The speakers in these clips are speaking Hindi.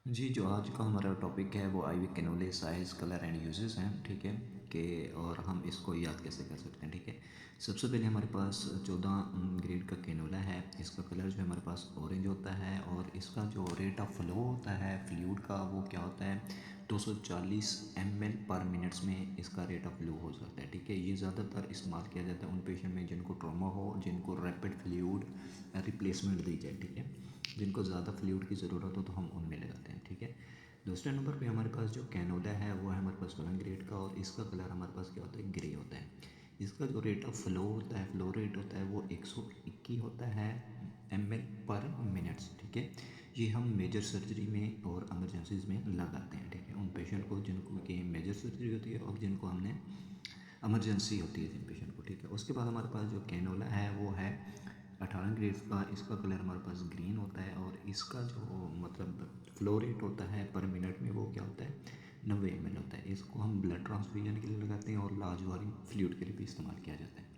जी, जो आज का हमारा टॉपिक है वो IV cannula size, colour and uses हैं, ठीक है? कि और हम इसको याद कैसे कर सकते हैं, ठीक है? सबसे पहले हमारे पास 14 ग्रेड का कैनोला है। इसका कलर जो है हमारे पास ऑरेंज होता है और इसका जो रेट ऑफ फ्लो होता है फ्लूइड का वो क्या होता है 240 ml पर मिनट्स में इसका रेट ऑफ फ्लो हो सकता है, ठीक है? ये ज़्यादातर इस्तेमाल किया जाता है उन पेशेंट में जिनको ट्रॉमा हो, जिनको रैपिड फ्लूइड रिप्लेसमेंट दी जाए, ठीक है? जिनको ज़्यादा फ्लूइड की ज़रूरत हो तो हम उनमें लगाते हैं, ठीक है। दूसरे नंबर पे हमारे पास जो कैनोला है वो है हमारे पास 1 ग्रेड का और इसका कलर हमारे पास क्या होता है, ग्रे होता है। इसका जो रेट ऑफ फ्लो होता है, फ्लो रेट होता है वो 121 होता है ml पर मिनट्स, ठीक है। ये हम मेजर सर्जरी में और एमरजेंसीज में लगाते हैं, ठीक है, उन पेशेंट को जिनको कि मेजर सर्जरी होती है और जिनको हमने इमरजेंसी होती है जिन पेशेंट को, ठीक है। उसके बाद हमारे पास जो कैनोला है वो है 18 ग्रेड का। इसका कलर हमारे पास ग्रीन होता है और इसका जो मतलब फ्लो रेट होता है पर मिनट में वो क्या होता है 90 ml होता है। इसको हम ब्लड ट्रांसफ्यूजन के लिए लगाते हैं और लार्ज वाली फ्लूइड के लिए भी इस्तेमाल किया जाता है।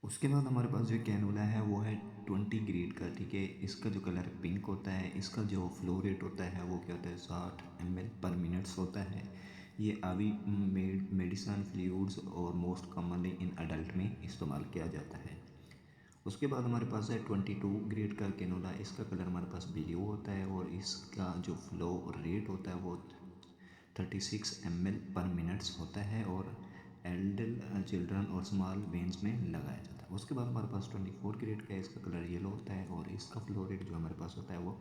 उसके बाद हमारे पास जो कैनोला है वो है 20 ग्रेड का, ठीक है। इसका जो कलर पिंक होता है, इसका जो फ्लो रेट होता है वो क्या होता है 60 ml पर मिनट्स होता है। ये अभी मेडिसन फ्लूइड्स और मोस्ट कॉमनली इन अडल्ट में इस्तेमाल किया जाता है। उसके बाद हमारे पास है 22 ग्रेड का कैनोला। इसका कलर हमारे पास ब्लू होता है और इसका जो फ्लो रेट होता है वो 36 ml पर मिनट्स होता है और एल्डर चिल्ड्रन और स्मॉल वेन्स में लगाया जाता है। उसके बाद हमारे पास 24 ग्रेड का है। इसका कलर येलो होता है और इसका फ्लो रेट जो हमारे पास होता है वो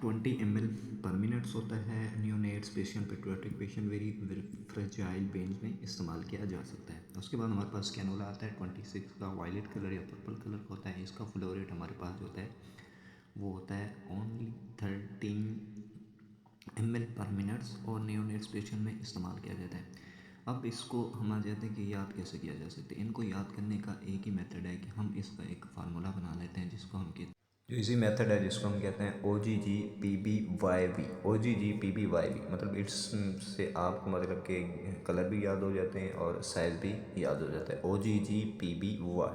20 ml पर मिनट्स होता है। Neonates patient patriotic patient very fragile veins में इस्तेमाल किया जा सकता है। उसके बाद हमारे पास कैनोला आता है 26 का, वायलेट कलर या पर्पल कलर का होता है। इसका फ्लो रेट हमारे पास जो होता है वो होता है ओनली 13 ml पर मिनट्स और न्यूनेट्स पेशेंट में इस्तेमाल किया जाता है। अब इसको हम आ जाते हैं कि याद कैसे किया जा सकता है। इनको याद करने का एक ही मेथड है कि हम इसका एक फार्मूला बना लेते हैं जिसको हम कहते हैं, जो इजी मेथड है जिसको हम कहते हैं OGG PBYV। OGG PBYV मतलब इट्स से आपको मतलब के कलर भी याद हो जाते हैं और साइज़ भी याद हो जाता है। OGG PBY